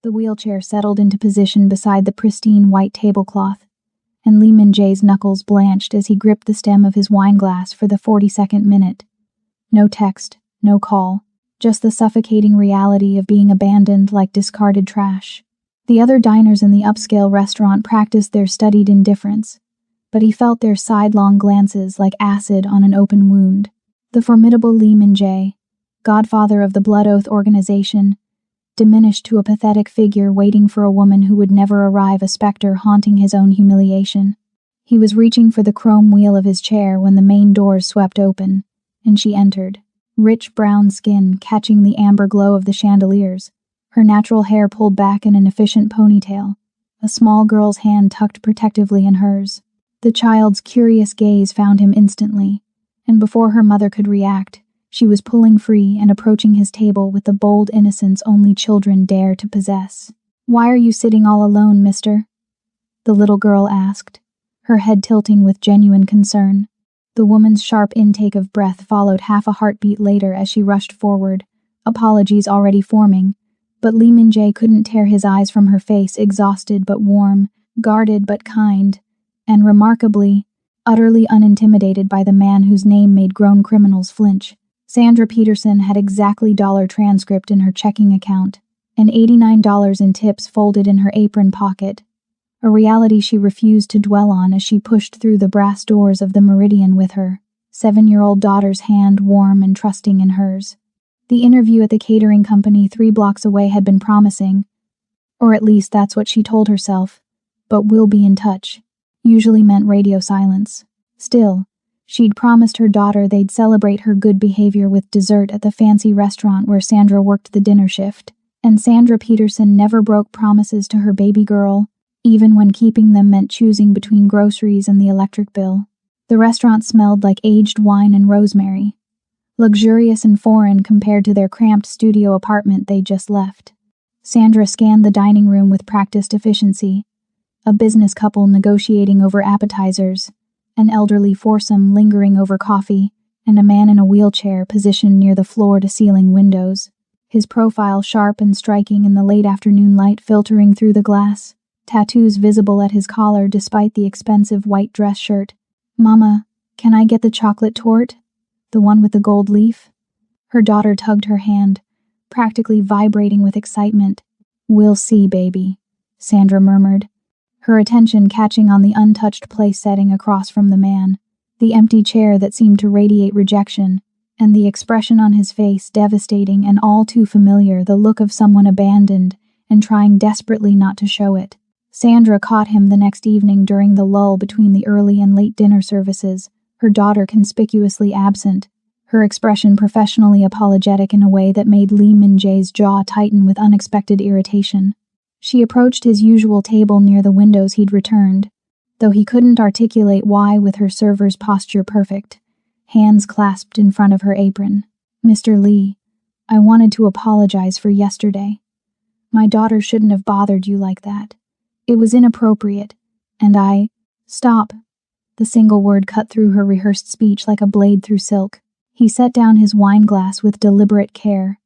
The wheelchair settled into position beside the pristine white tablecloth, and Lee Min-jae's knuckles blanched as he gripped the stem of his wineglass for the 42nd minute. No text, no call, just the suffocating reality of being abandoned like discarded trash. The other diners in the upscale restaurant practiced their studied indifference, but he felt their sidelong glances like acid on an open wound. The formidable Lee Min-jae, godfather of the Blood Oath organization, diminished to a pathetic figure waiting for a woman who would never arrive, a specter haunting his own humiliation. He was reaching for the chrome wheel of his chair when the main doors swept open, and she entered, rich brown skin catching the amber glow of the chandeliers, her natural hair pulled back in an efficient ponytail, a small girl's hand tucked protectively in hers. The child's curious gaze found him instantly, and before her mother could react, she was pulling free and approaching his table with the bold innocence only children dare to possess. "Why are you sitting all alone, mister?" the little girl asked, her head tilting with genuine concern. The woman's sharp intake of breath followed half a heartbeat later as she rushed forward, apologies already forming, but Lee Min-jae couldn't tear his eyes from her face, exhausted but warm, guarded but kind, and remarkably, utterly unintimidated by the man whose name made grown criminals flinch. Sandra Peterson had exactly dollar transcript in her checking account, and $89 in tips folded in her apron pocket, a reality she refused to dwell on as she pushed through the brass doors of the Meridian with her 7-year-old daughter's hand warm and trusting in hers. The interview at the catering company 3 blocks away had been promising, or at least that's what she told herself, but "we'll be in touch" usually meant radio silence. Still, she'd promised her daughter they'd celebrate her good behavior with dessert at the fancy restaurant where Sandra worked the dinner shift, and Sandra Peterson never broke promises to her baby girl, even when keeping them meant choosing between groceries and the electric bill. The restaurant smelled like aged wine and rosemary, luxurious and foreign compared to their cramped studio apartment they'd just left. Sandra scanned the dining room with practiced efficiency, a business couple negotiating over appetizers, an elderly foursome lingering over coffee, and a man in a wheelchair positioned near the floor-to-ceiling windows, his profile sharp and striking in the late afternoon light filtering through the glass, tattoos visible at his collar despite the expensive white dress shirt. "Mama, can I get the chocolate torte? The one with the gold leaf?" Her daughter tugged her hand, practically vibrating with excitement. "We'll see, baby," Sandra murmured, her attention catching on the untouched place setting across from the man, the empty chair that seemed to radiate rejection, and the expression on his face devastating and all too familiar, the look of someone abandoned and trying desperately not to show it. Sandra caught him the next evening during the lull between the early and late dinner services, her daughter conspicuously absent, her expression professionally apologetic in a way that made Lee Min-jae's jaw tighten with unexpected irritation. She approached his usual table near the windows he'd returned, though he couldn't articulate why with her server's posture perfect, hands clasped in front of her apron. "Mr. Lee, I wanted to apologize for yesterday. My daughter shouldn't have bothered you like that. It was inappropriate, and I—" "Stop." The single word cut through her rehearsed speech like a blade through silk. He set down his wineglass with deliberate care,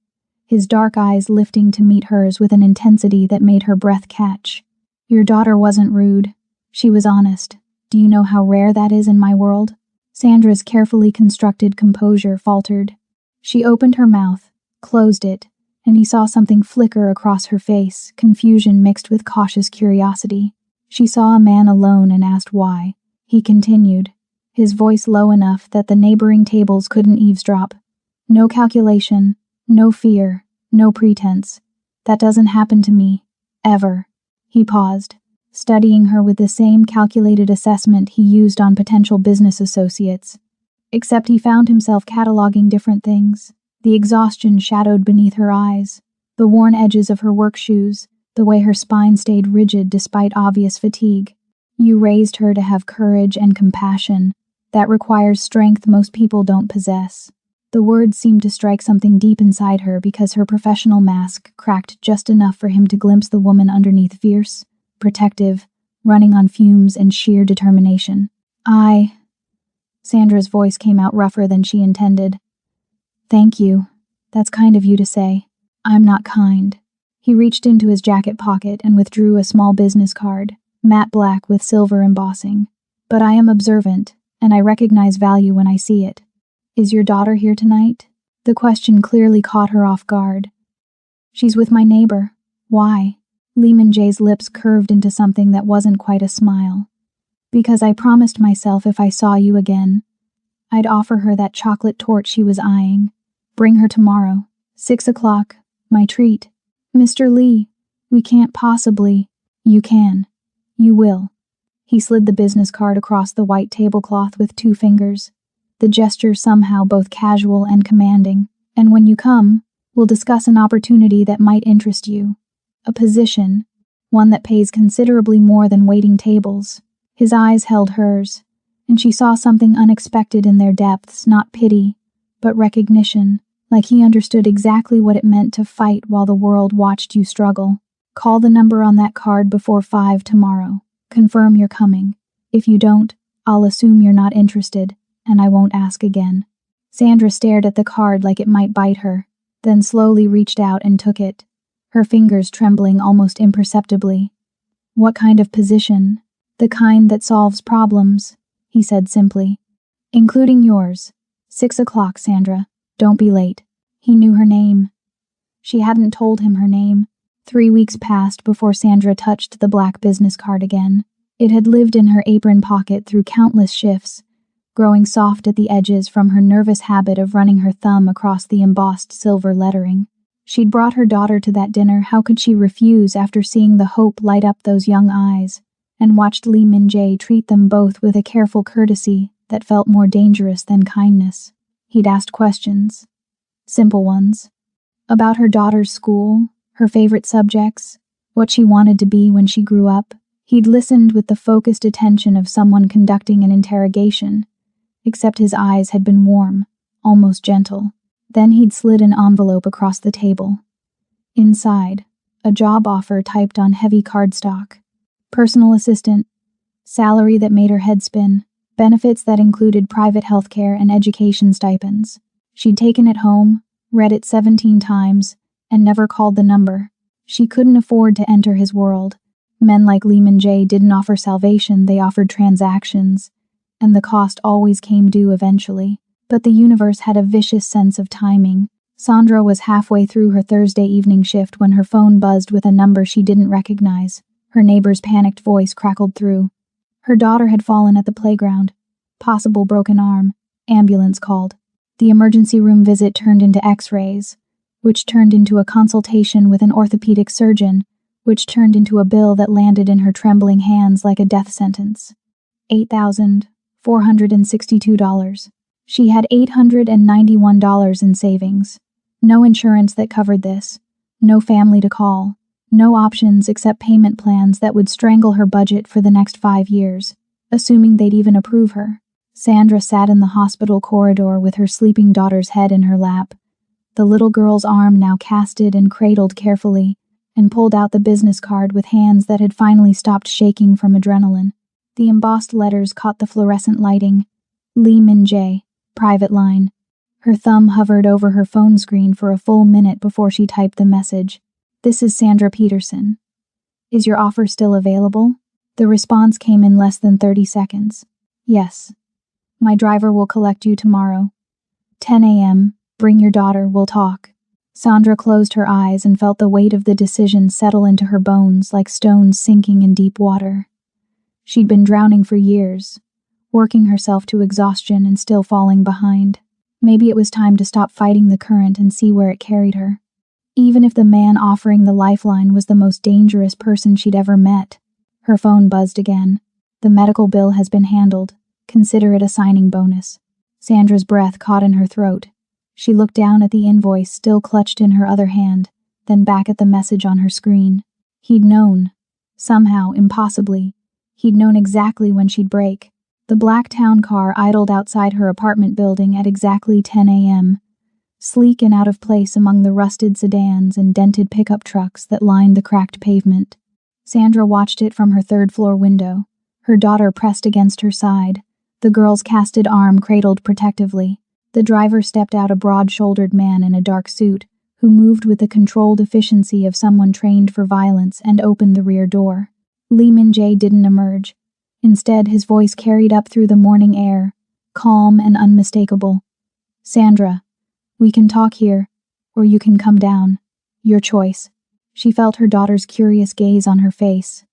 his dark eyes lifting to meet hers with an intensity that made her breath catch. "Your daughter wasn't rude. She was honest. Do you know how rare that is in my world?" Sandra's carefully constructed composure faltered. She opened her mouth, closed it, and he saw something flicker across her face, confusion mixed with cautious curiosity. She saw a man alone and asked why. He continued, his voice low enough that the neighboring tables couldn't eavesdrop. "No calculation, no fear, no pretense. That doesn't happen to me. Ever." He paused, studying her with the same calculated assessment he used on potential business associates. Except he found himself cataloging different things. The exhaustion shadowed beneath her eyes, the worn edges of her work shoes, the way her spine stayed rigid despite obvious fatigue. "You raised her to have courage and compassion. That requires strength most people don't possess." The words seemed to strike something deep inside her because her professional mask cracked just enough for him to glimpse the woman underneath, fierce, protective, running on fumes and sheer determination. Sandra's voice came out rougher than she intended. "Thank you. That's kind of you to say. I'm not kind." He reached into his jacket pocket and withdrew a small business card, matte black with silver embossing. But I am observant, and I recognize value when I see it. Is your daughter here tonight? The question clearly caught her off guard. She's with my neighbor. Why? Lehman J's lips curved into something that wasn't quite a smile. Because I promised myself if I saw you again, I'd offer her that chocolate torte she was eyeing. Bring her tomorrow, 6 o'clock, my treat. Mr. Lee, we can't possibly. You can. You will. He slid the business card across the white tablecloth with 2 fingers, the gesture somehow both casual and commanding. And when you come, we'll discuss an opportunity that might interest you. A position, one that pays considerably more than waiting tables. His eyes held hers, and she saw something unexpected in their depths, not pity, but recognition, like he understood exactly what it meant to fight while the world watched you struggle. Call the number on that card before 5 tomorrow. Confirm you're coming. If you don't, I'll assume you're not interested, and I won't ask again. Sandra stared at the card like it might bite her, then slowly reached out and took it, her fingers trembling almost imperceptibly. What kind of position? The kind that solves problems, he said simply. Including yours. 6 o'clock, Sandra. Don't be late. He knew her name. She hadn't told him her name. 3 weeks passed before Sandra touched the black business card again. It had lived in her apron pocket through countless shifts, growing soft at the edges from her nervous habit of running her thumb across the embossed silver lettering. She'd brought her daughter to that dinner. How could she refuse after seeing the hope light up those young eyes, and watched Lehman J treat them both with a careful courtesy that felt more dangerous than kindness. He'd asked questions. Simple ones. About her daughter's school, her favorite subjects, what she wanted to be when she grew up. He'd listened with the focused attention of someone conducting an interrogation, except his eyes had been warm, almost gentle. Then he'd slid an envelope across the table. Inside, a job offer typed on heavy cardstock. Personal assistant, salary that made her head spin, benefits that included private health care and education stipends. She'd taken it home, read it 17 times, and never called the number. She couldn't afford to enter his world. Men like Lehman J didn't offer salvation, they offered transactions, and the cost always came due eventually. But the universe had a vicious sense of timing. Sandra was halfway through her Thursday evening shift when her phone buzzed with a number she didn't recognize. Her neighbor's panicked voice crackled through. Her daughter had fallen at the playground. Possible broken arm. Ambulance called. The emergency room visit turned into x-rays, which turned into a consultation with an orthopedic surgeon, which turned into a bill that landed in her trembling hands like a death sentence. $8,462. She had $891 in savings. No insurance that covered this. No family to call. No options except payment plans that would strangle her budget for the next 5 years, assuming they'd even approve her. Sandra sat in the hospital corridor with her sleeping daughter's head in her lap, the little girl's arm now casted and cradled carefully, and pulled out the business card with hands that had finally stopped shaking from adrenaline. The embossed letters caught the fluorescent lighting. Lehman J. Private line. Her thumb hovered over her phone screen for a full minute before she typed the message. This is Sandra Peterson. Is your offer still available? The response came in less than 30 seconds. Yes. My driver will collect you tomorrow. 10 a.m. Bring your daughter, we'll talk. Sandra closed her eyes and felt the weight of the decision settle into her bones like stones sinking in deep water. She'd been drowning for years, working herself to exhaustion and still falling behind. Maybe it was time to stop fighting the current and see where it carried her. Even if the man offering the lifeline was the most dangerous person she'd ever met. Her phone buzzed again. The medical bill has been handled. Consider it a signing bonus. Sandra's breath caught in her throat. She looked down at the invoice still clutched in her other hand, then back at the message on her screen. He'd known. Somehow, impossibly. He'd known exactly when she'd break. The black town car idled outside her apartment building at exactly 10 a.m., sleek and out of place among the rusted sedans and dented pickup trucks that lined the cracked pavement. Sandra watched it from her third-floor window, her daughter pressed against her side, the girl's casted arm cradled protectively. The driver stepped out, a broad-shouldered man in a dark suit, who moved with the controlled efficiency of someone trained for violence and opened the rear door. Lee Min-jae didn't emerge. Instead, his voice carried up through the morning air, calm and unmistakable. "Sandra, we can talk here, or you can come down. Your choice." She felt her daughter's curious gaze on her face.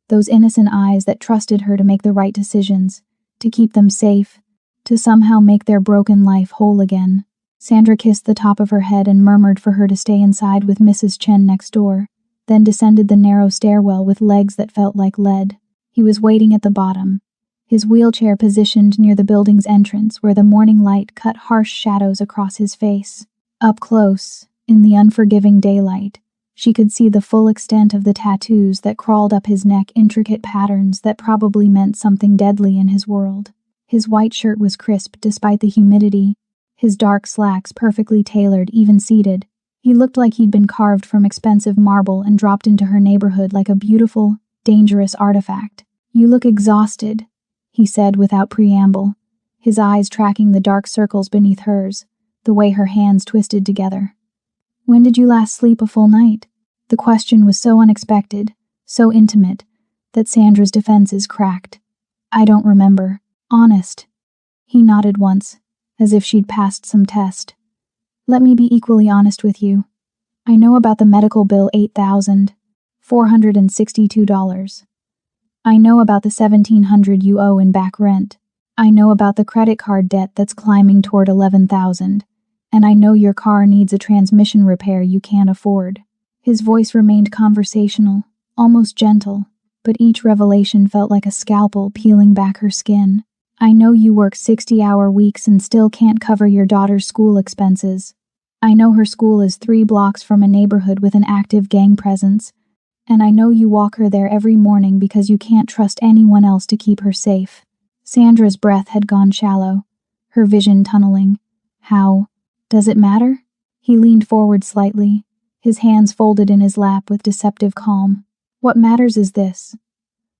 Those innocent eyes that trusted her to make the right decisions, to keep them safe, to somehow make their broken life whole again. Sandra kissed the top of her head and murmured for her to stay inside with Mrs. Chen next door, then descended the narrow stairwell with legs that felt like lead. He was waiting at the bottom, his wheelchair positioned near the building's entrance where the morning light cut harsh shadows across his face. Up close, in the unforgiving daylight, she could see the full extent of the tattoos that crawled up his neck, intricate patterns that probably meant something deadly in his world. His white shirt was crisp despite the humidity, his dark slacks perfectly tailored, even seated. He looked like he'd been carved from expensive marble and dropped into her neighborhood like a beautiful, dangerous artifact. "You look exhausted," he said without preamble, his eyes tracking the dark circles beneath hers, the way her hands twisted together. "When did you last sleep a full night?" The question was so unexpected, so intimate, that Sandra's defenses cracked. "I don't remember. Honest." He nodded once, as if she'd passed some test. "Let me be equally honest with you. I know about the medical bill, $8,462. I know about the $1,700 you owe in back rent. I know about the credit card debt that's climbing toward $11,000. And I know your car needs a transmission repair you can't afford." His voice remained conversational, almost gentle, but each revelation felt like a scalpel peeling back her skin. "I know you work 60-hour weeks and still can't cover your daughter's school expenses. I know her school is 3 blocks from a neighborhood with an active gang presence. And I know you walk her there every morning because you can't trust anyone else to keep her safe." Sandra's breath had gone shallow, her vision tunneling. "How does it matter?" He leaned forward slightly, his hands folded in his lap with deceptive calm. "What matters is this.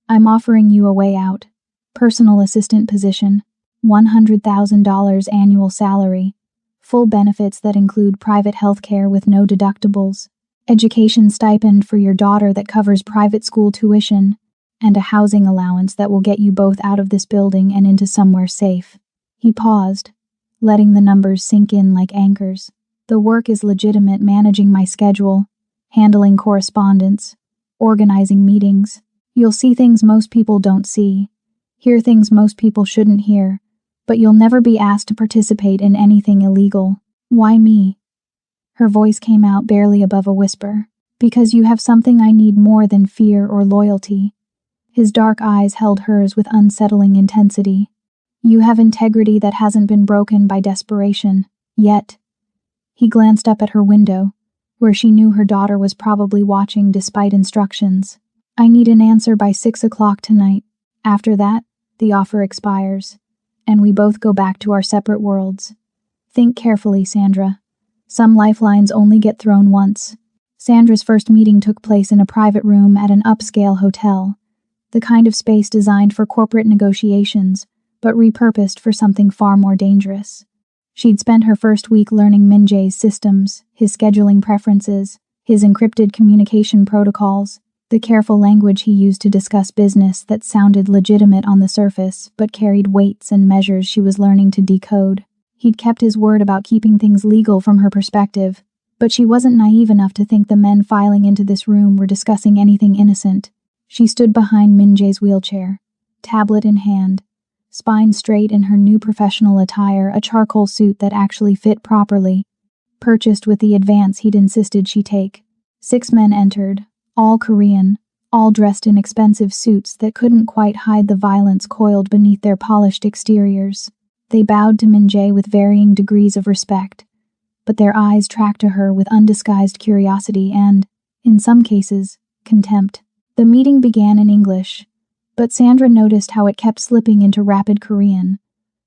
I'm offering you a way out. Personal assistant position, $100,000 annual salary, full benefits that include private health care with no deductibles, education stipend for your daughter that covers private school tuition, and a housing allowance that will get you both out of this building and into somewhere safe." He paused, letting the numbers sink in like anchors. "The work is legitimate, managing my schedule, handling correspondence, organizing meetings. You'll see things most people don't see, hear things most people shouldn't hear, but you'll never be asked to participate in anything illegal." "Why me?" Her voice came out barely above a whisper. "Because you have something I need more than fear or loyalty." His dark eyes held hers with unsettling intensity. "You have integrity that hasn't been broken by desperation, yet." He glanced up at her window, where she knew her daughter was probably watching despite instructions. "I need an answer by 6 o'clock tonight. After that, the offer expires, and we both go back to our separate worlds. Think carefully, Sandra. Some lifelines only get thrown once." Sandra's first meeting took place in a private room at an upscale hotel, the kind of space designed for corporate negotiations, but repurposed for something far more dangerous. She'd spent her first week learning Min-jae's systems, his scheduling preferences, his encrypted communication protocols, the careful language he used to discuss business that sounded legitimate on the surface but carried weights and measures she was learning to decode. He'd kept his word about keeping things legal from her perspective, but she wasn't naive enough to think the men filing into this room were discussing anything innocent. She stood behind Min-jae's wheelchair, tablet in hand, spine straight in her new professional attire, a charcoal suit that actually fit properly, purchased with the advance he'd insisted she take. 6 men entered, all Korean, all dressed in expensive suits that couldn't quite hide the violence coiled beneath their polished exteriors. They bowed to Min-jae with varying degrees of respect, but their eyes tracked to her with undisguised curiosity and, in some cases, contempt. The meeting began in English, but Sandra noticed how it kept slipping into rapid Korean,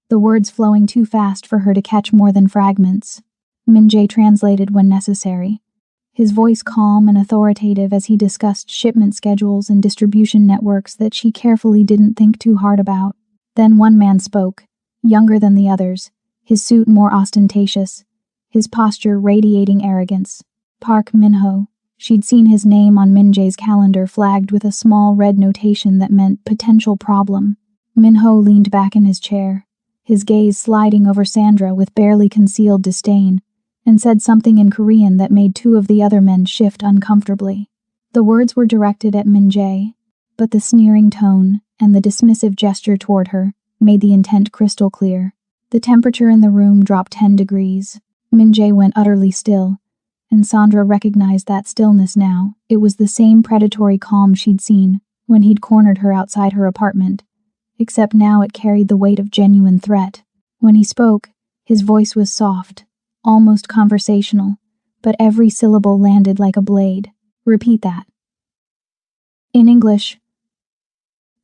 the words flowing too fast for her to catch more than fragments. Min-jae translated when necessary, his voice calm and authoritative as he discussed shipment schedules and distribution networks that she carefully didn't think too hard about. Then one man spoke, younger than the others, his suit more ostentatious, his posture radiating arrogance. Park Min-ho. She'd seen his name on Min-jae's calendar flagged with a small red notation that meant potential problem. Min-ho leaned back in his chair, his gaze sliding over Sandra with barely concealed disdain, and said something in Korean that made two of the other men shift uncomfortably. The words were directed at Min-jae, but the sneering tone and the dismissive gesture toward her made the intent crystal clear. The temperature in the room dropped 10 degrees. Min-jae went utterly still, and Sandra recognized that stillness now. It was the same predatory calm she'd seen when he'd cornered her outside her apartment, except now it carried the weight of genuine threat. When he spoke, his voice was soft, almost conversational, but every syllable landed like a blade. Repeat that. In English.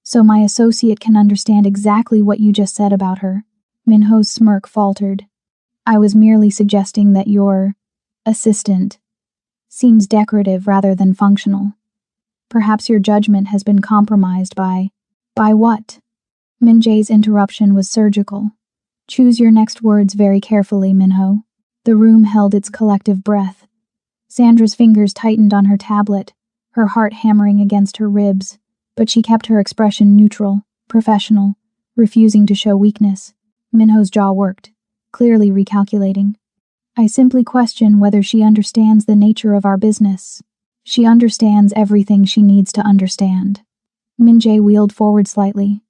So my associate can understand exactly what you just said about her. Min-ho's smirk faltered. I was merely suggesting that your assistant seems decorative rather than functional. Perhaps your judgment has been compromised by what? Min-jae's interruption was surgical. Choose your next words very carefully, Min-ho. The room held its collective breath. Sandra's fingers tightened on her tablet, her heart hammering against her ribs, but she kept her expression neutral, professional, refusing to show weakness. Min-ho's jaw worked, clearly recalculating. I simply question whether she understands the nature of our business. She understands everything she needs to understand. Min-jae wheeled forward slightly,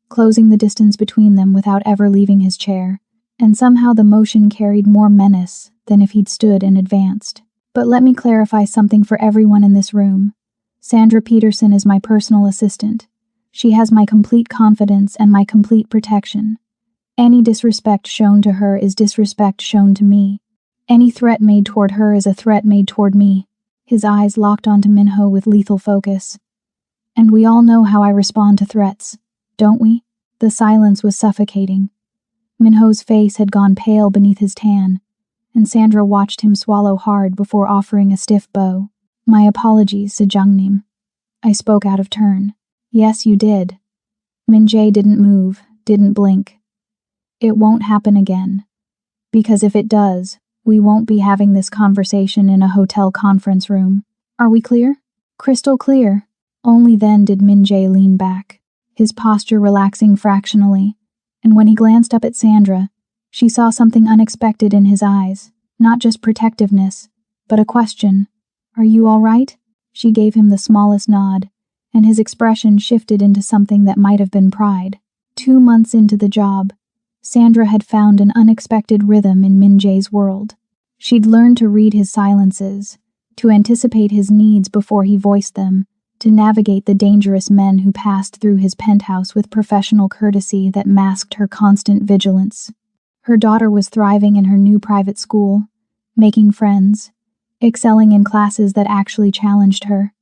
closing the distance between them without ever leaving his chair, and somehow the motion carried more menace than if he'd stood and advanced. But let me clarify something for everyone in this room. Sandra Peterson is my personal assistant. She has my complete confidence and my complete protection. Any disrespect shown to her is disrespect shown to me. Any threat made toward her is a threat made toward me. His eyes locked onto Min-ho with lethal focus. And we all know how I respond to threats, don't we? The silence was suffocating. Min-ho's face had gone pale beneath his tan, and Sandra watched him swallow hard before offering a stiff bow. My apologies, Sejongnim. I spoke out of turn. Yes, you did. Min-jae didn't move, didn't blink. It won't happen again. Because if it does, we won't be having this conversation in a hotel conference room. Are we clear? Crystal clear. Only then did Min-jae lean back, his posture relaxing fractionally, and when he glanced up at Sandra, she saw something unexpected in his eyes, not just protectiveness, but a question. Are you all right? She gave him the smallest nod, and his expression shifted into something that might have been pride. 2 months into the job, Sandra had found an unexpected rhythm in Min-jae's world. She'd learned to read his silences, to anticipate his needs before he voiced them, to navigate the dangerous men who passed through his penthouse with professional courtesy that masked her constant vigilance. Her daughter was thriving in her new private school, making friends, excelling in classes that actually challenged her.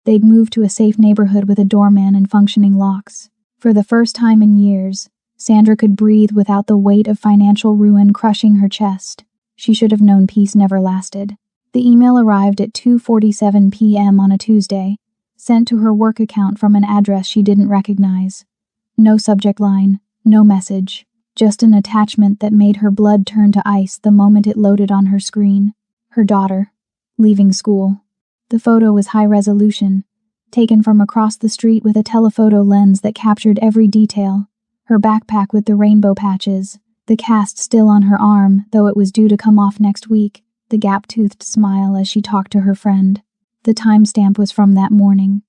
They'd moved to a safe neighborhood with a doorman and functioning locks. For the first time in years, Sandra could breathe without the weight of financial ruin crushing her chest. She should have known peace never lasted. The email arrived at 2:47 p.m. on a Tuesday, sent to her work account from an address she didn't recognize. No subject line, no message, just an attachment that made her blood turn to ice the moment it loaded on her screen. Her daughter, leaving school. The photo was high resolution, taken from across the street with a telephoto lens that captured every detail. Her backpack with the rainbow patches, the cast still on her arm, though it was due to come off next week, the gap-toothed smile as she talked to her friend. The timestamp was from that morning.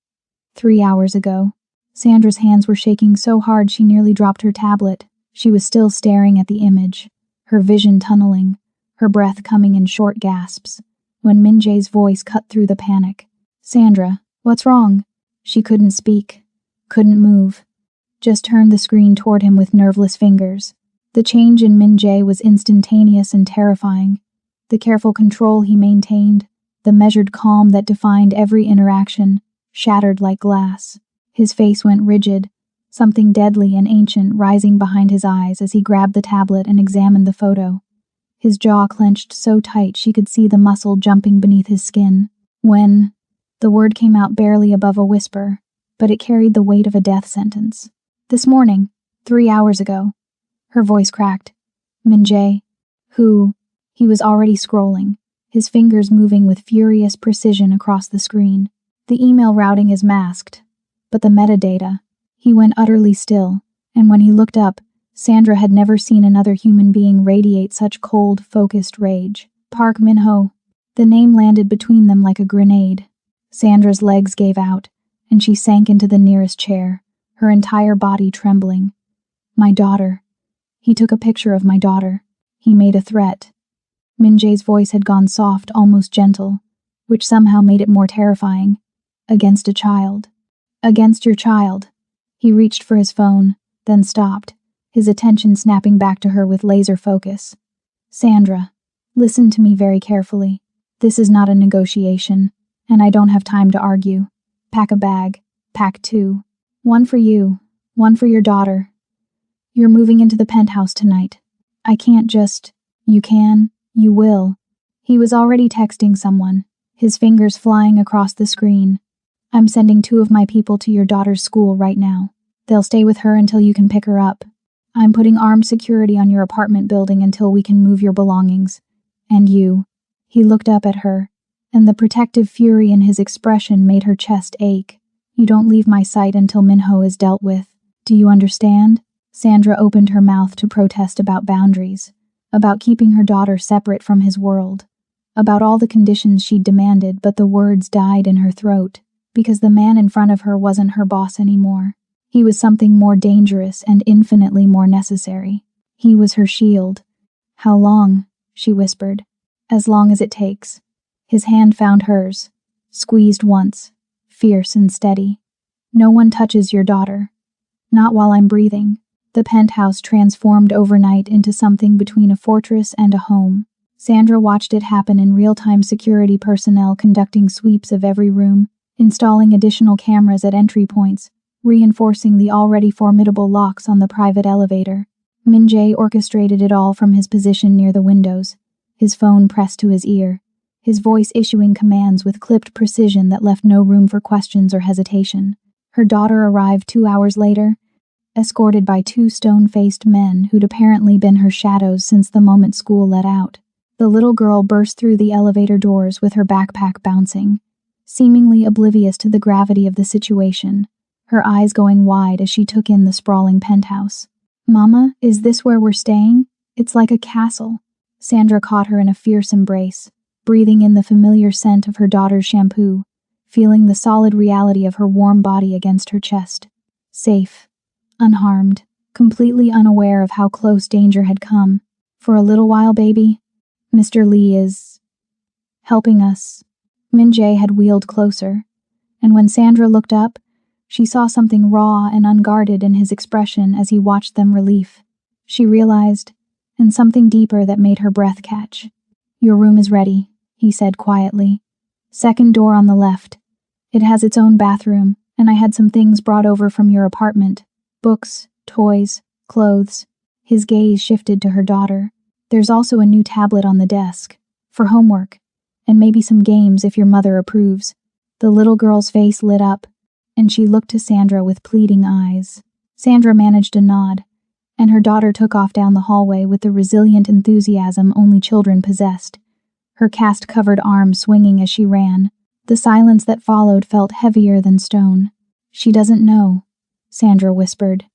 3 hours ago. Sandra's hands were shaking so hard she nearly dropped her tablet. She was still staring at the image, her vision tunneling, her breath coming in short gasps, when Min-jae's voice cut through the panic. Sandra, what's wrong? She couldn't speak, couldn't move, just turned the screen toward him with nerveless fingers. The change in Min-jae was instantaneous and terrifying. The careful control he maintained, the measured calm that defined every interaction, shattered like glass. His face went rigid, something deadly and ancient rising behind his eyes as he grabbed the tablet and examined the photo. His jaw clenched so tight she could see the muscle jumping beneath his skin. When, the word came out barely above a whisper, but it carried the weight of a death sentence. This morning, 3 hours ago. Her voice cracked. Min-jae. Who? He was already scrolling, his fingers moving with furious precision across the screen. The email routing is masked, but the metadata. He went utterly still, and when he looked up, Sandra had never seen another human being radiate such cold, focused rage. Park Min-ho. The name landed between them like a grenade. Sandra's legs gave out, and she sank into the nearest chair, her entire body trembling. My daughter. He took a picture of my daughter. He made a threat. Min-jae's voice had gone soft, almost gentle, which somehow made it more terrifying. Against a child. Against your child. He reached for his phone, then stopped, his attention snapping back to her with laser focus. Sandra, listen to me very carefully. This is not a negotiation, and I don't have time to argue. Pack a bag. Pack 2. One for you, one for your daughter. You're moving into the penthouse tonight. I can't just... You can, you will. He was already texting someone, his fingers flying across the screen. I'm sending 2 of my people to your daughter's school right now. They'll stay with her until you can pick her up. I'm putting armed security on your apartment building until we can move your belongings. And you. He looked up at her, and the protective fury in his expression made her chest ache. You don't leave my sight until Min-ho is dealt with. Do you understand? Sandra opened her mouth to protest about boundaries, about keeping her daughter separate from his world, about all the conditions she'd demanded, but the words died in her throat, because the man in front of her wasn't her boss anymore. He was something more dangerous and infinitely more necessary. He was her shield. How long? She whispered. As long as it takes. His hand found hers, squeezed once, fierce and steady. No one touches your daughter. Not while I'm breathing. The penthouse transformed overnight into something between a fortress and a home. Sandra watched it happen in real-time, security personnel conducting sweeps of every room, installing additional cameras at entry points, reinforcing the already formidable locks on the private elevator. Min-jae orchestrated it all from his position near the windows, his phone pressed to his ear, his voice issuing commands with clipped precision that left no room for questions or hesitation. Her daughter arrived 2 hours later, escorted by 2 stone-faced men who'd apparently been her shadows since the moment school let out. The little girl burst through the elevator doors with her backpack bouncing, seemingly oblivious to the gravity of the situation, her eyes going wide as she took in the sprawling penthouse. Mama, is this where we're staying? It's like a castle. Sandra caught her in a fierce embrace, breathing in the familiar scent of her daughter's shampoo, feeling the solid reality of her warm body against her chest. Safe. Unharmed, completely unaware of how close danger had come. For a little while, baby. Mr. Lee is... helping us. Min-jae had wheeled closer, and when Sandra looked up, she saw something raw and unguarded in his expression as he watched them relief. She realized, and something deeper that made her breath catch. Your room is ready, he said quietly. Second door on the left. It has its own bathroom, and I had some things brought over from your apartment. Books, toys, clothes. His gaze shifted to her daughter. There's also a new tablet on the desk. For homework. And maybe some games if your mother approves. The little girl's face lit up, and she looked to Sandra with pleading eyes. Sandra managed a nod, and her daughter took off down the hallway with the resilient enthusiasm only children possessed, her cast-covered arm swinging as she ran. The silence that followed felt heavier than stone. She doesn't know, Sandra whispered.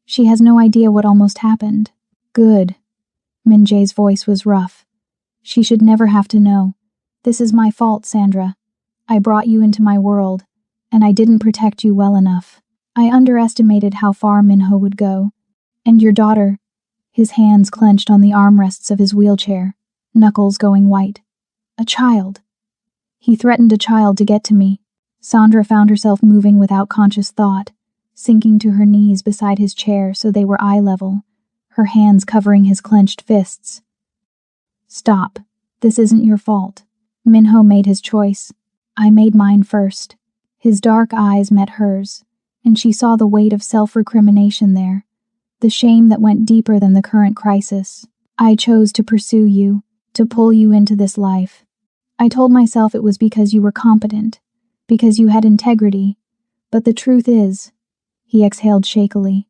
She has no idea what almost happened. Good. Min-jae's voice was rough. She should never have to know. This is my fault, Sandra. I brought you into my world, and I didn't protect you well enough. I underestimated how far Min-ho would go. And your daughter. His hands clenched on the armrests of his wheelchair, knuckles going white. A child. He threatened a child to get to me. Sandra found herself moving without conscious thought, sinking to her knees beside his chair so they were eye level, her hands covering his clenched fists. Stop. This isn't your fault. Min-ho made his choice. I made mine first. His dark eyes met hers, and she saw the weight of self-recrimination there, the shame that went deeper than the current crisis. I chose to pursue you, to pull you into this life. I told myself it was because you were competent, because you had integrity, but the truth is, he exhaled shakily,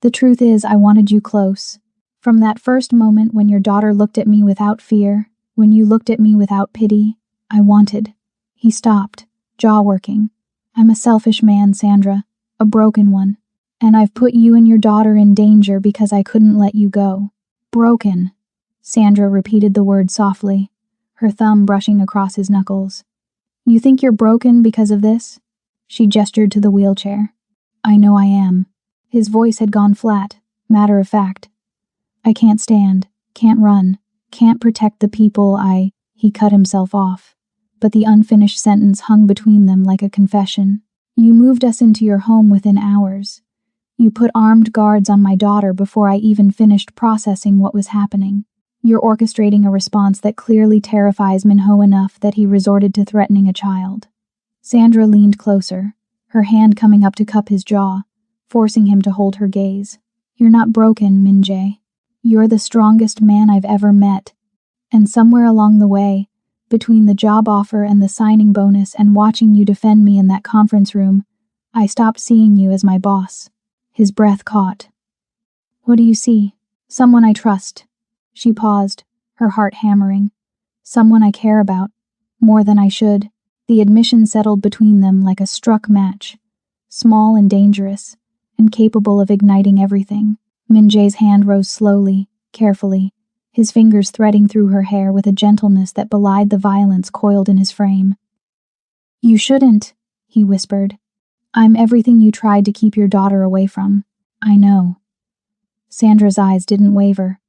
the truth is I wanted you close. From that first moment when your daughter looked at me without fear, When you looked at me without pity, I wanted." He stopped, jaw working. "I'm a selfish man, Sandra. A broken one. And I've put you and your daughter in danger because I couldn't let you go." "Broken." Sandra repeated the word softly, her thumb brushing across his knuckles. "You think you're broken because of this?" She gestured to the wheelchair. "I know I am." His voice had gone flat, matter of fact. "I can't stand, can't run, can't protect the people I—" He cut himself off, but the unfinished sentence hung between them like a confession. "You moved us into your home within hours. You put armed guards on my daughter before I even finished processing what was happening. You're orchestrating a response that clearly terrifies Minho enough that he resorted to threatening a child." Sandra leaned closer, her hand coming up to cup his jaw, forcing him to hold her gaze. "You're not broken, Min-jae. You're the strongest man I've ever met. And somewhere along the way, between the job offer and the signing bonus and watching you defend me in that conference room, I stopped seeing you as my boss." His breath caught. "What do you see?" "Someone I trust." She paused, her heart hammering. "Someone I care about, more than I should." The admission settled between them like a struck match, small and dangerous, and capable of igniting everything. Min-jae's hand rose slowly, carefully, his fingers threading through her hair with a gentleness that belied the violence coiled in his frame. "You shouldn't," he whispered. "I'm everything you tried to keep your daughter away from. I know." Sandra's eyes didn't waver.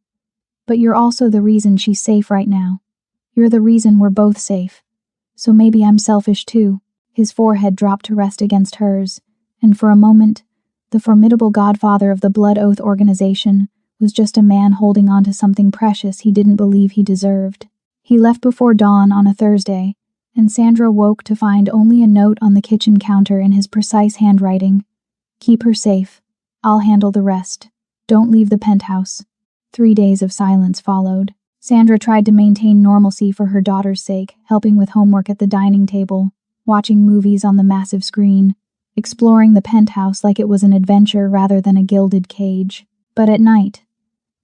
"But you're also the reason she's safe right now. You're the reason we're both safe. So maybe I'm selfish too." His forehead dropped to rest against hers, and for a moment, the formidable godfather of the Blood Oath organization was just a man holding on to something precious he didn't believe he deserved. He left before dawn on a Thursday, and Sandra woke to find only a note on the kitchen counter in his precise handwriting. "Keep her safe. I'll handle the rest. Don't leave the penthouse." 3 days of silence followed. Sandra tried to maintain normalcy for her daughter's sake, helping with homework at the dining table, watching movies on the massive screen, exploring the penthouse like it was an adventure rather than a gilded cage. But at night,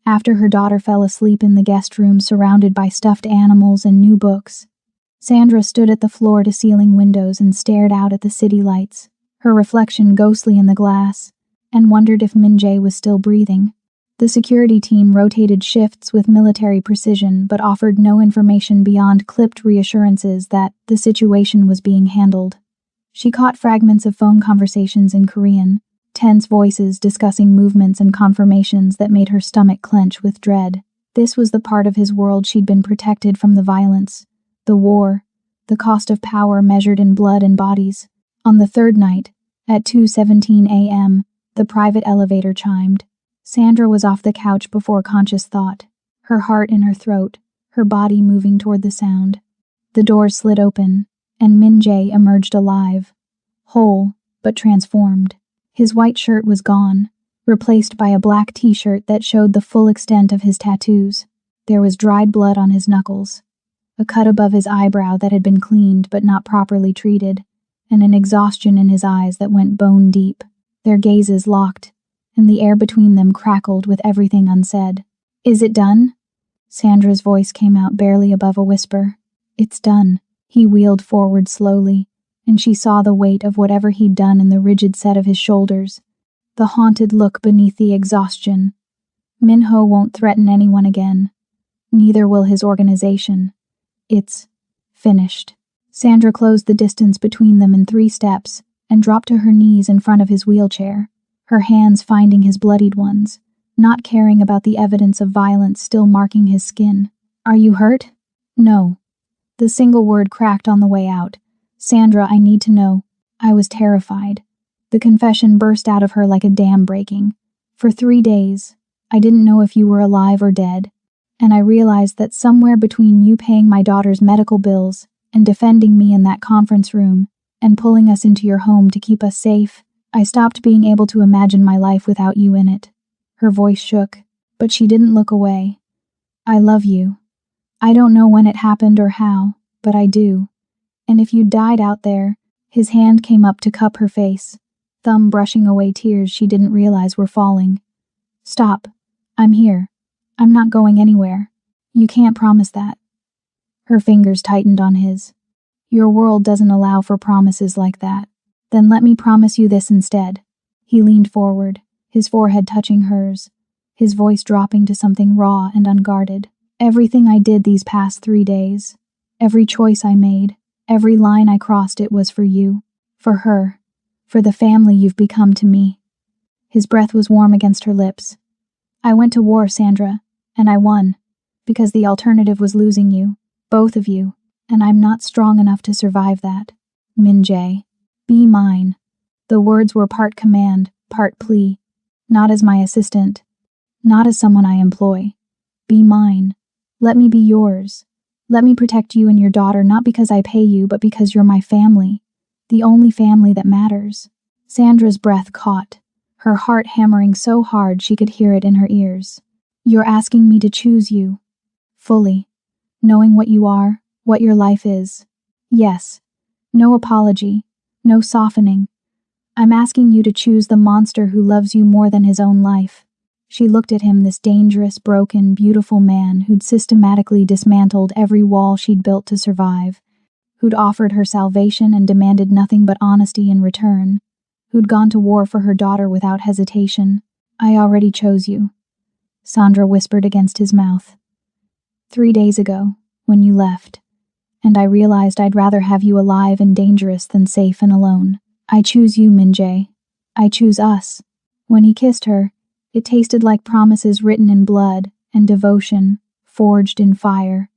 after her daughter fell asleep in the guest room surrounded by stuffed animals and new books, Sandra stood at the floor-to-ceiling windows and stared out at the city lights, her reflection ghostly in the glass, and wondered if Min-jae was still breathing. The security team rotated shifts with military precision but offered no information beyond clipped reassurances that the situation was being handled. She caught fragments of phone conversations in Korean, tense voices discussing movements and confirmations that made her stomach clench with dread. This was the part of his world she'd been protected from: the violence, the war, the cost of power measured in blood and bodies. On the third night, at 2:17 a.m., the private elevator chimed. Sandra was off the couch before conscious thought, her heart in her throat, her body moving toward the sound. The door slid open, and Min-jae emerged alive, whole but transformed. His white shirt was gone, replaced by a black t-shirt that showed the full extent of his tattoos. There was dried blood on his knuckles, a cut above his eyebrow that had been cleaned but not properly treated, and an exhaustion in his eyes that went bone deep. Their gazes locked, and the air between them crackled with everything unsaid. "Is it done?" Sandra's voice came out barely above a whisper. "It's done." He wheeled forward slowly, and she saw the weight of whatever he'd done in the rigid set of his shoulders, the haunted look beneath the exhaustion. Minho won't threaten anyone again. Neither will his organization. It's finished. Sandra closed the distance between them in 3 steps and dropped to her knees in front of his wheelchair, her hands finding his bloodied ones, not caring about the evidence of violence still marking his skin. "Are you hurt?" "No." The single word cracked on the way out. "Sandra, I need to know." I was terrified. The confession burst out of her like a dam breaking. "For 3 days, I didn't know if you were alive or dead, and I realized that somewhere between you paying my daughter's medical bills and defending me in that conference room and pulling us into your home to keep us safe, I stopped being able to imagine my life without you in it." Her voice shook, but she didn't look away. "I love you. I don't know when it happened or how, but I do. And if you died out there," his hand came up to cup her face, thumb brushing away tears she didn't realize were falling. "Stop. I'm here. I'm not going anywhere." "You can't promise that." Her fingers tightened on his. Your world doesn't allow for promises like that. Then let me promise you this instead. He leaned forward, his forehead touching hers, his voice dropping to something raw and unguarded. Everything I did these past 3 days, every choice I made, every line I crossed, it was for you, for her, for the family you've become to me. His breath was warm against her lips. I went to war, Sandra, and I won, because the alternative was losing you, both of you, and I'm not strong enough to survive that. Min Jae, be mine. The words were part command, part plea. Not as my assistant, not as someone I employ. Be mine. Let me be yours. Let me protect you and your daughter, not because I pay you, but because you're my family. The only family that matters. Sandra's breath caught, her heart hammering so hard she could hear it in her ears. You're asking me to choose you. Fully. Knowing what you are, what your life is. Yes. No apology. No softening. I'm asking you to choose the monster who loves you more than his own life. She looked at him, this dangerous, broken, beautiful man who'd systematically dismantled every wall she'd built to survive, who'd offered her salvation and demanded nothing but honesty in return, who'd gone to war for her daughter without hesitation. I already chose you, Sandra whispered against his mouth. 3 days ago, when you left, and I realized I'd rather have you alive and dangerous than safe and alone. I choose you, Min Jae. I choose us. When he kissed her, it tasted like promises written in blood and devotion, forged in fire.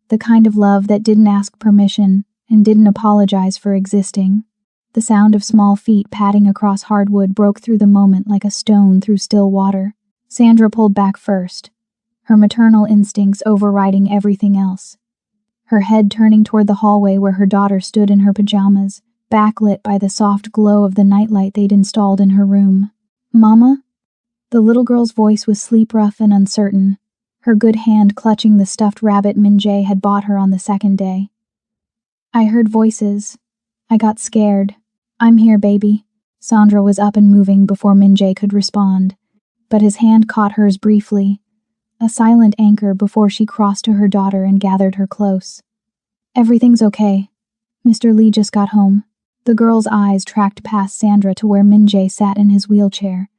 The kind of love that didn't ask permission and didn't apologize for existing. The sound of small feet padding across hardwood broke through the moment like a stone through still water. Sandra pulled back first, her maternal instincts overriding everything else. Her head turning toward the hallway where her daughter stood in her pajamas, backlit by the soft glow of the nightlight they'd installed in her room. Mama? The little girl's voice was sleep-rough and uncertain, her good hand clutching the stuffed rabbit Min Jae had bought her on the second day. I heard voices. I got scared. I'm here, baby. Sandra was up and moving before Min Jae could respond, but his hand caught hers briefly, a silent anchor before she crossed to her daughter and gathered her close. Everything's okay. Mr. Lee just got home. The girl's eyes tracked past Sandra to where Min Jae sat in his wheelchair,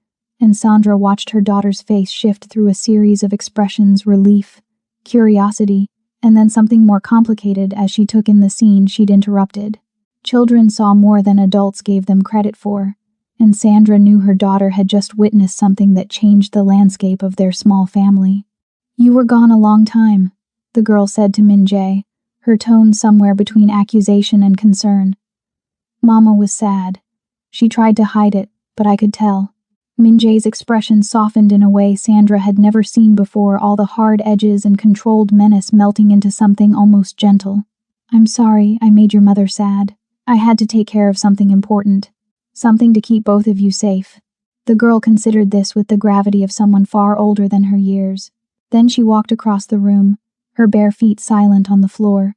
and Sandra watched her daughter's face shift through a series of expressions: relief, curiosity, and then something more complicated as she took in the scene she'd interrupted. Children saw more than adults gave them credit for, and Sandra knew her daughter had just witnessed something that changed the landscape of their small family. You were gone a long time, the girl said to Min Jae, her tone somewhere between accusation and concern. Mama was sad. She tried to hide it, but I could tell. Min Jae's expression softened in a way Sandra had never seen before, all the hard edges and controlled menace melting into something almost gentle. I'm sorry I made your mother sad. I had to take care of something important. Something to keep both of you safe. The girl considered this with the gravity of someone far older than her years. Then she walked across the room, her bare feet silent on the floor,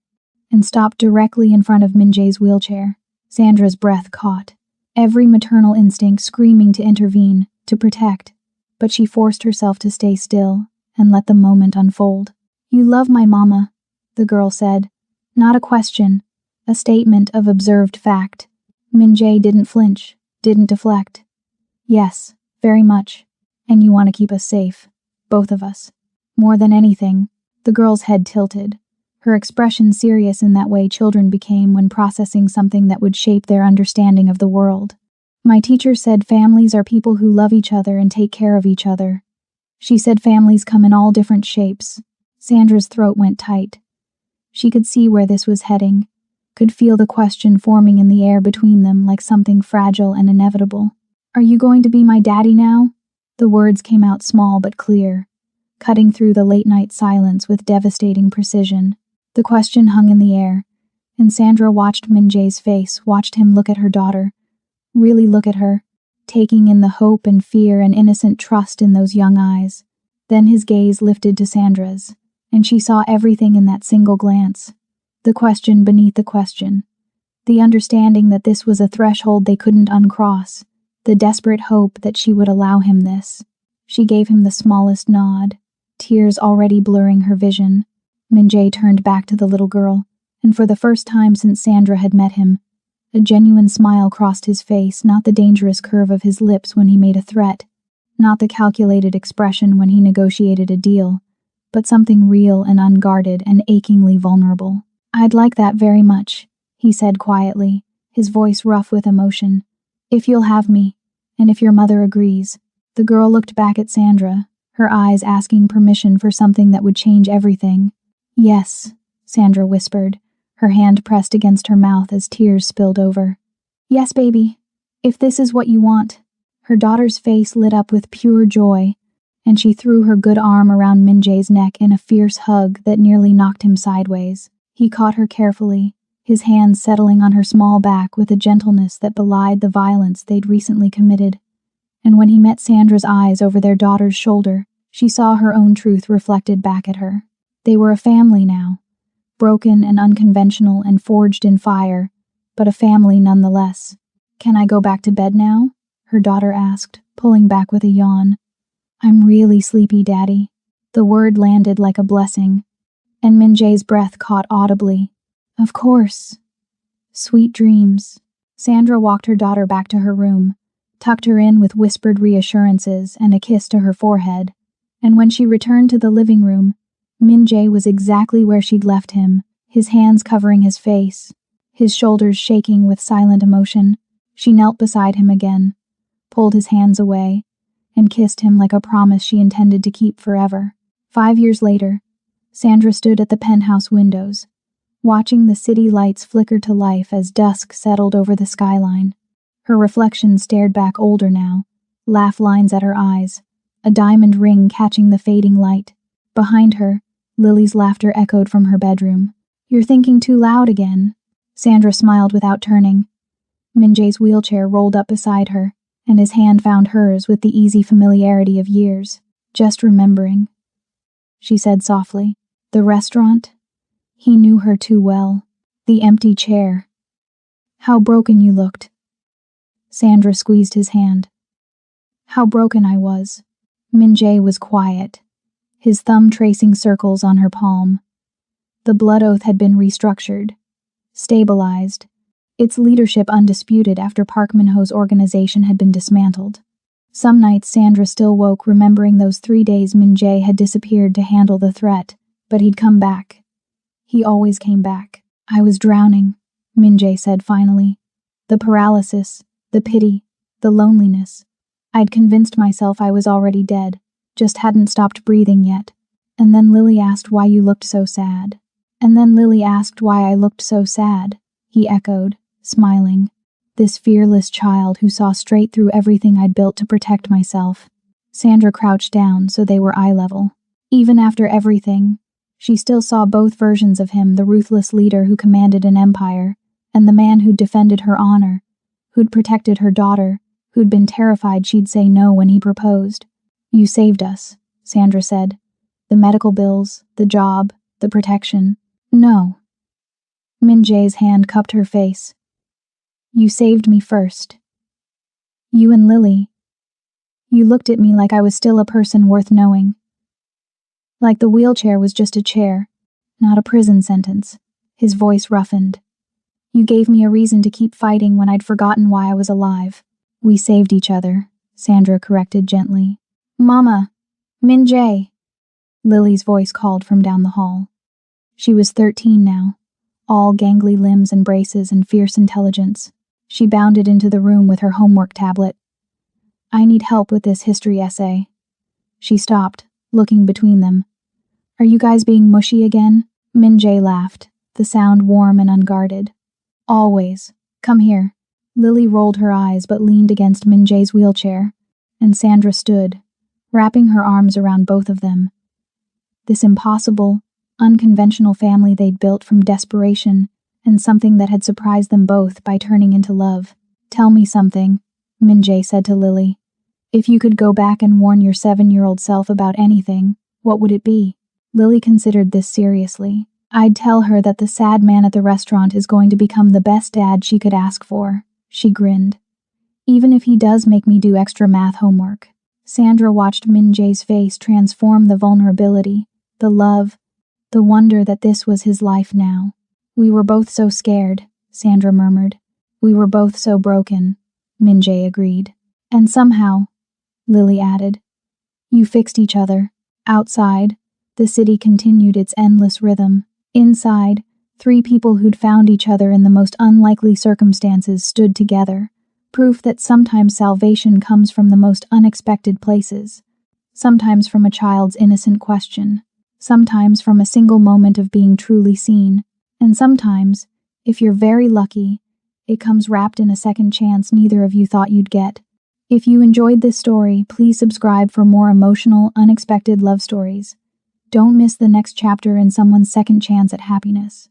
and stopped directly in front of Min Jae's wheelchair. Sandra's breath caught, every maternal instinct screaming to intervene, to protect, but she forced herself to stay still and let the moment unfold. You love my mama, the girl said. Not a question, a statement of observed fact. Min Jae didn't flinch, didn't deflect. Yes, very much. And you want to keep us safe, both of us. More than anything. The girl's head tilted, her expression serious in that way children became when processing something that would shape their understanding of the world. My teacher said families are people who love each other and take care of each other. She said families come in all different shapes. Sandra's throat went tight. She could see where this was heading, could feel the question forming in the air between them like something fragile and inevitable. Are you going to be my daddy now? The words came out small but clear, cutting through the late-night silence with devastating precision. The question hung in the air, and Sandra watched Min Jae's face, watched him look at her daughter, really look at her, taking in the hope and fear and innocent trust in those young eyes. Then his gaze lifted to Sandra's, and she saw everything in that single glance. The question beneath the question. The understanding that this was a threshold they couldn't uncross. The desperate hope that she would allow him this. She gave him the smallest nod, tears already blurring her vision. Min-jae turned back to the little girl, and for the first time since Sandra had met him, a genuine smile crossed his face, not the dangerous curve of his lips when he made a threat, not the calculated expression when he negotiated a deal, but something real and unguarded and achingly vulnerable. "I'd like that very much," he said quietly, his voice rough with emotion. "If you'll have me, and if your mother agrees." The girl looked back at Sandra, her eyes asking permission for something that would change everything. "Yes," Sandra whispered, her hand pressed against her mouth as tears spilled over. "Yes, baby, if this is what you want." Her daughter's face lit up with pure joy, and she threw her good arm around Min-jae's neck in a fierce hug that nearly knocked him sideways. He caught her carefully, his hands settling on her small back with a gentleness that belied the violence they'd recently committed. And when he met Sandra's eyes over their daughter's shoulder, she saw her own truth reflected back at her. They were a family now, broken and unconventional and forged in fire, but a family nonetheless. "Can I go back to bed now?" her daughter asked, pulling back with a yawn. "I'm really sleepy, Daddy." The word landed like a blessing, and Min-jae's breath caught audibly. "Of course." "Sweet dreams." Sandra walked her daughter back to her room, tucked her in with whispered reassurances and a kiss to her forehead, and when she returned to the living room, Min-jae was exactly where she'd left him, his hands covering his face, his shoulders shaking with silent emotion. She knelt beside him again, pulled his hands away, and kissed him like a promise she intended to keep forever. 5 years later, Sandra stood at the penthouse windows, watching the city lights flicker to life as dusk settled over the skyline. Her reflection stared back older now, laugh lines at her eyes, a diamond ring catching the fading light. Behind her, Lily's laughter echoed from her bedroom. "You're thinking too loud again." Sandra smiled without turning. Min-jae's wheelchair rolled up beside her, and his hand found hers with the easy familiarity of years. "Just remembering," she said softly. "The restaurant?" He knew her too well. The empty chair. "How broken you looked." Sandra squeezed his hand. "How broken I was." Min-jae was quiet, his thumb tracing circles on her palm. The blood oath had been restructured, stabilized, its leadership undisputed after Park Min-ho's organization had been dismantled. Some nights Sandra still woke remembering those 3 days Min-jae had disappeared to handle the threat, but he'd come back. He always came back. "I was drowning," Min-jae said finally. "The paralysis, the pity, the loneliness. I'd convinced myself I was already dead, just hadn't stopped breathing yet. And then Lily asked why you looked so sad." "And then Lily asked why I looked so sad," he echoed, smiling. This fearless child who saw straight through everything I'd built to protect myself. Sandra crouched down so they were eye level. Even after everything, she still saw both versions of him, the ruthless leader who commanded an empire, and the man who'd defended her honor, who'd protected her daughter, who'd been terrified she'd say no when he proposed. "You saved us," Sandra said. "The medical bills, the job, the protection." "No." Min-jae's hand cupped her face. "You saved me first. You and Lily. You looked at me like I was still a person worth knowing. Like the wheelchair was just a chair, not a prison sentence." His voice roughened. "You gave me a reason to keep fighting when I'd forgotten why I was alive." "We saved each other," Sandra corrected gently. "Mama! Min-jae!" Lily's voice called from down the hall. She was 13 now, all gangly limbs and braces and fierce intelligence. She bounded into the room with her homework tablet. "I need help with this history essay." She stopped, looking between them. "Are you guys being mushy again?" Min-jae laughed, the sound warm and unguarded. "Always. Come here." Lily rolled her eyes but leaned against Min-jae's wheelchair, and Sandra stood, wrapping her arms around both of them. This impossible, unconventional family they'd built from desperation, and something that had surprised them both by turning into love. "Tell me something," Min-jae said to Lily. "If you could go back and warn your 7-year-old self about anything, what would it be?" Lily considered this seriously. "I'd tell her that the sad man at the restaurant is going to become the best dad she could ask for," she grinned. "Even if he does make me do extra math homework." Sandra watched Min-jae's face transform the vulnerability, the love, The wonder that this was his life now. We were both so scared, Sandra murmured. We were both so broken, Min-jae agreed. And somehow, Lily added, you fixed each other. Outside, the city continued its endless rhythm. Inside, 3 people who'd found each other in the most unlikely circumstances stood together, proof that sometimes salvation comes from the most unexpected places. Sometimes from a child's innocent question, sometimes from a single moment of being truly seen, and sometimes, if you're very lucky, it comes wrapped in a second chance neither of you thought you'd get. If you enjoyed this story, please subscribe for more emotional, unexpected love stories. Don't miss the next chapter in someone's second chance at happiness.